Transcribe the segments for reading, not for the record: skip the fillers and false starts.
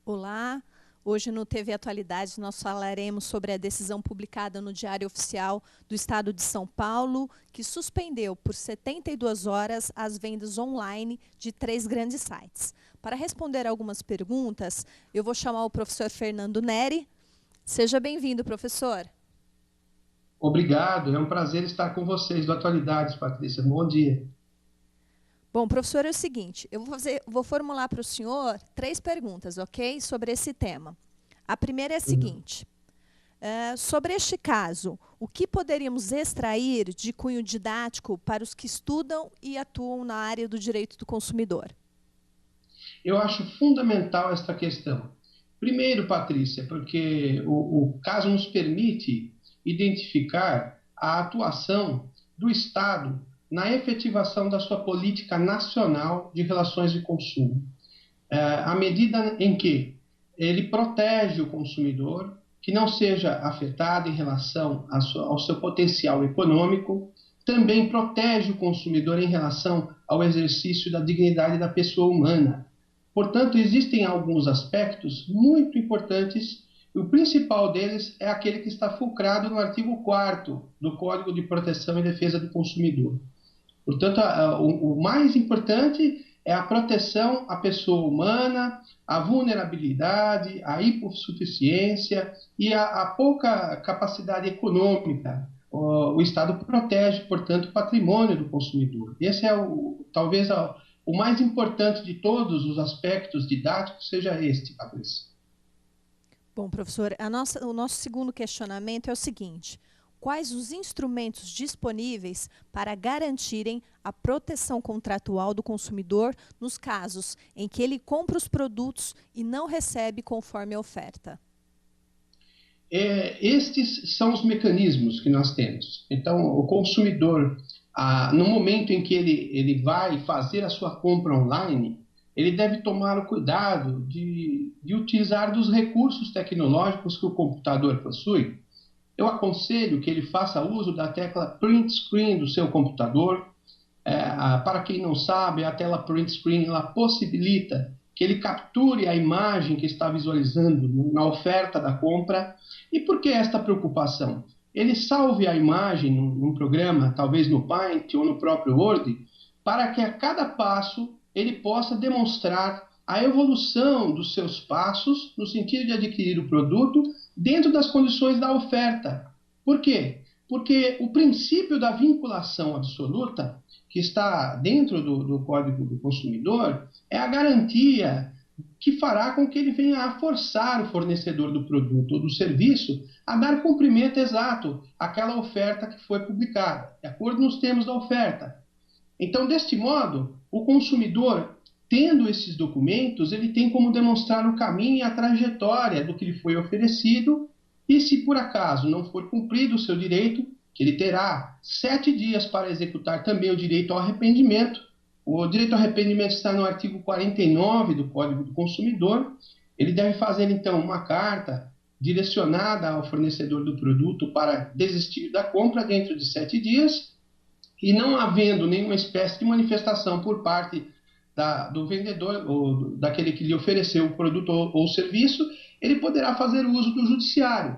Olá, hoje no TV Atualidades nós falaremos sobre a decisão publicada no Diário Oficial do Estado de São Paulo, que suspendeu por 72 horas as vendas online de 3 grandes sites. Para responder algumas perguntas, eu vou chamar o professor Fernando Neri. Seja bem-vindo, professor. Obrigado, é um prazer estar com vocês do Atualidades, Patrícia. Bom dia. Bom, professor, é o seguinte, vou formular para o senhor 3 perguntas, ok? Sobre esse tema. A primeira é a seguinte: sobre este caso, o que poderíamos extrair de cunho didático para os que estudam e atuam na área do direito do consumidor? Eu acho fundamental esta questão. Primeiro, Patrícia, porque o caso nos permite identificar a atuação do Estado na efetivação da sua política nacional de relações de consumo. À medida em que ele protege o consumidor, que não seja afetado em relação ao seu potencial econômico, também protege o consumidor em relação ao exercício da dignidade da pessoa humana. Portanto, existem alguns aspectos muito importantes, e o principal deles é aquele que está fulcrado no artigo 4º do Código de Proteção e Defesa do Consumidor. Portanto, o mais importante é a proteção à pessoa humana, a vulnerabilidade, a hipossuficiência e a pouca capacidade econômica. O Estado protege, portanto, o patrimônio do consumidor. Esse é talvez o mais importante de todos os aspectos didáticos, seja este, Patrícia. Bom, professor, o nosso segundo questionamento é o seguinte: quais os instrumentos disponíveis para garantirem a proteção contratual do consumidor nos casos em que ele compra os produtos e não recebe conforme a oferta? Estes são os mecanismos que nós temos. Então, o consumidor, no momento em que ele vai fazer a sua compra online, ele deve tomar o cuidado de utilizar dos recursos tecnológicos que o computador possui. Eu aconselho que ele faça uso da tecla Print Screen do seu computador. Para quem não sabe, a tela Print Screen ela possibilita que ele capture a imagem que está visualizando na oferta da compra. E por que esta preocupação? Ele salve a imagem num programa, talvez no Paint ou no próprio Word, para que a cada passo ele possa demonstrar a evolução dos seus passos no sentido de adquirir o produto dentro das condições da oferta. Por quê? Porque o princípio da vinculação absoluta, que está dentro do Código do Consumidor, é a garantia que fará com que ele venha a forçar o fornecedor do produto ou do serviço a dar cumprimento exato àquela oferta que foi publicada, de acordo nos termos da oferta. Então, deste modo, o consumidor, tendo esses documentos, ele tem como demonstrar o caminho e a trajetória do que lhe foi oferecido, e se por acaso não for cumprido o seu direito, ele terá 7 dias para executar também o direito ao arrependimento. O direito ao arrependimento está no artigo 49 do Código do Consumidor. Ele deve fazer, então, uma carta direcionada ao fornecedor do produto para desistir da compra dentro de 7 dias, e não havendo nenhuma espécie de manifestação por parte do vendedor ou daquele que lhe ofereceu o produto ou o serviço, ele poderá fazer uso do judiciário.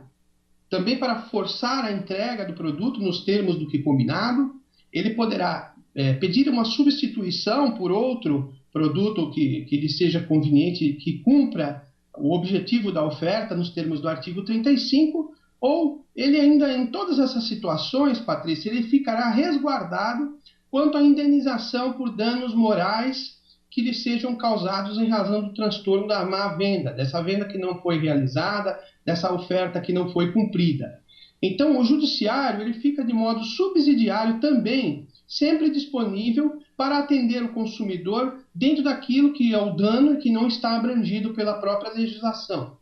Também para forçar a entrega do produto nos termos do que combinado, ele poderá pedir uma substituição por outro produto que lhe seja conveniente, que cumpra o objetivo da oferta nos termos do artigo 35, ou ele ainda, em todas essas situações, Patrícia, ele ficará resguardado quanto à indenização por danos morais que lhe sejam causados em razão do transtorno da má venda, dessa venda que não foi realizada, dessa oferta que não foi cumprida. Então, o judiciário ele fica de modo subsidiário também, sempre disponível para atender o consumidor dentro daquilo que é o dano e que não está abrangido pela própria legislação.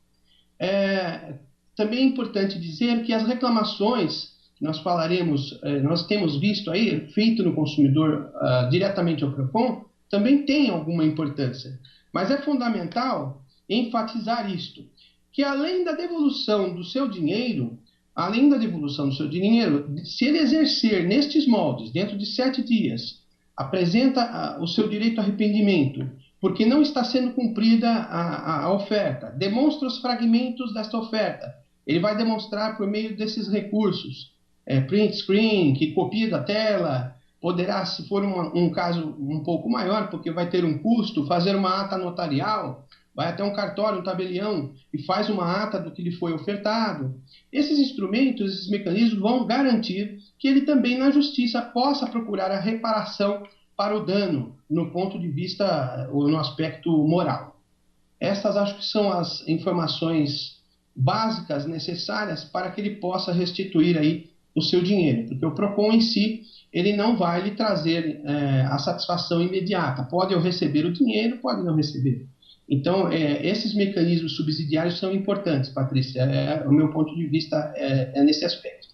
Também é importante dizer que as reclamações que nós falaremos, nós temos visto aí, feito no consumidor diretamente ao PROCON, também tem alguma importância. Mas é fundamental enfatizar isto, que além da devolução do seu dinheiro, se ele exercer nestes moldes, dentro de 7 dias, apresenta o seu direito ao arrependimento porque não está sendo cumprida a oferta. Demonstra os fragmentos desta oferta. Ele vai demonstrar por meio desses recursos. Print screen, que copia da tela, poderá, se for um caso um pouco maior, porque vai ter um custo, fazer uma ata notarial, vai até um cartório, um tabelião, e faz uma ata do que lhe foi ofertado. Esses instrumentos, esses mecanismos vão garantir que ele também, na justiça, possa procurar a reparação para o dano, no ponto de vista, ou no aspecto moral. Estas acho que são as informações básicas necessárias para que ele possa restituir aí o seu dinheiro, porque o PROCON em si, ele não vai lhe trazer a satisfação imediata. Pode eu receber o dinheiro, pode não receber. Então, esses mecanismos subsidiários são importantes, Patrícia. O meu ponto de vista é nesse aspecto.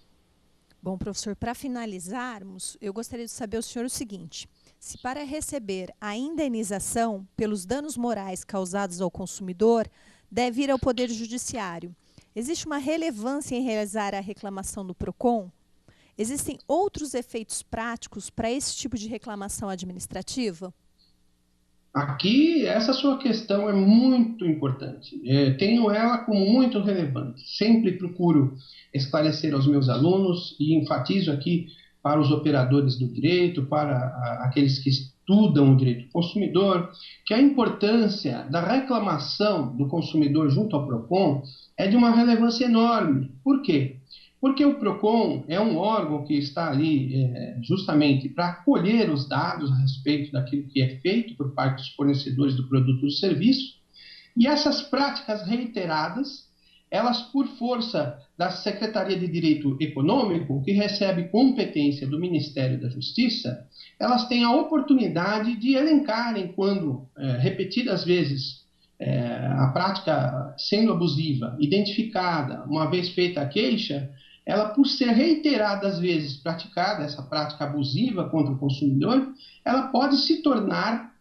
Bom, professor, para finalizarmos, eu gostaria de saber do senhor o seguinte: se para receber a indenização pelos danos morais causados ao consumidor deve ir ao Poder Judiciário, existe uma relevância em realizar a reclamação do PROCON? Existem outros efeitos práticos para esse tipo de reclamação administrativa? Aqui, essa sua questão é muito importante. Tenho ela como muito relevante. Sempre procuro esclarecer aos meus alunos e enfatizo aqui para os operadores do direito, para aqueles que estudam o direito do consumidor, que a importância da reclamação do consumidor junto ao PROCON é de uma relevância enorme. Por quê? Porque o PROCON é um órgão que está ali justamente para colher os dados a respeito daquilo que é feito por parte dos fornecedores do produto ou do serviço, e essas práticas reiteradas, elas, por força da Secretaria de Direito Econômico, que recebe competência do Ministério da Justiça, elas têm a oportunidade de elencarem, quando repetidas vezes a prática sendo abusiva, identificada, uma vez feita a queixa, ela, por ser reiteradas vezes praticada, essa prática abusiva contra o consumidor, ela pode se tornar,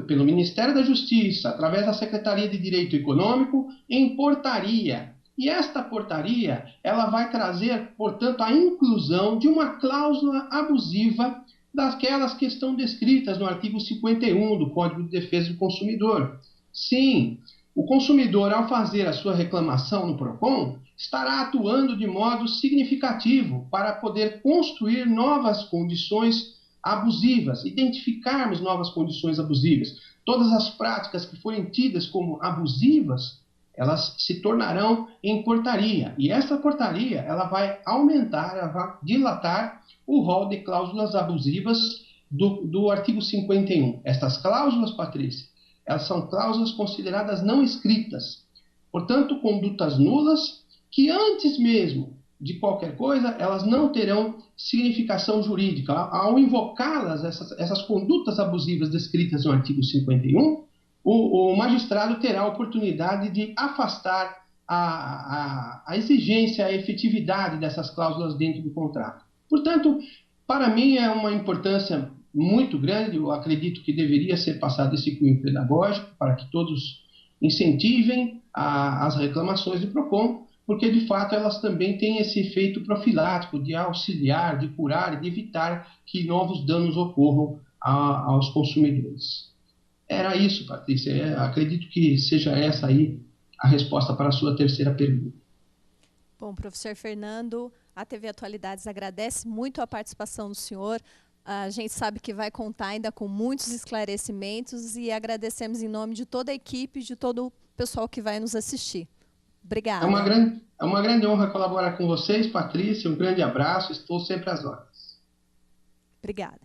pelo Ministério da Justiça, através da Secretaria de Direito Econômico, em portaria. E esta portaria, ela vai trazer, portanto, a inclusão de uma cláusula abusiva daquelas que estão descritas no artigo 51 do Código de Defesa do Consumidor. Sim, o consumidor, ao fazer a sua reclamação no PROCON, estará atuando de modo significativo para poder construir novas condições abusivas, identificarmos novas condições abusivas. Todas as práticas que forem tidas como abusivas, elas se tornarão em portaria. E essa portaria, ela vai aumentar, ela vai dilatar o rol de cláusulas abusivas do artigo 51. Estas cláusulas, Patrícia, elas são cláusulas consideradas não escritas. Portanto, condutas nulas que antes mesmo de qualquer coisa, elas não terão significação jurídica. Ao invocá-las, essas condutas abusivas descritas no artigo 51, o magistrado terá a oportunidade de afastar a exigência, a efetividade dessas cláusulas dentro do contrato. Portanto, para mim é uma importância muito grande. Eu acredito que deveria ser passado esse cunho pedagógico para que todos incentivem as reclamações do PROCON, porque de fato elas também têm esse efeito profilático de auxiliar, de curar e de evitar que novos danos ocorram aos consumidores. Era isso, Patrícia. Acredito que seja essa aí a resposta para a sua terceira pergunta. Bom, professor Fernando, a TV Atualidades agradece muito a participação do senhor. A gente sabe que vai contar ainda com muitos esclarecimentos e agradecemos em nome de toda a equipe e de todo o pessoal que vai nos assistir. Obrigada. É uma grande honra colaborar com vocês, Patrícia. Um grande abraço. Estou sempre às ordens. Obrigada.